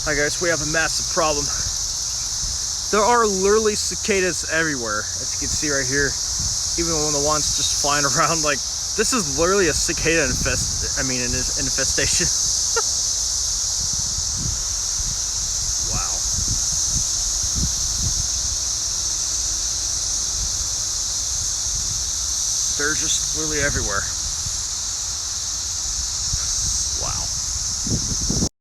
Hi guys, we have a massive problem. There are literally cicadas everywhere, as you can see right here. Even when the ones just flying around, like, this is literally a cicada infestation. Wow. They're just literally everywhere. Wow.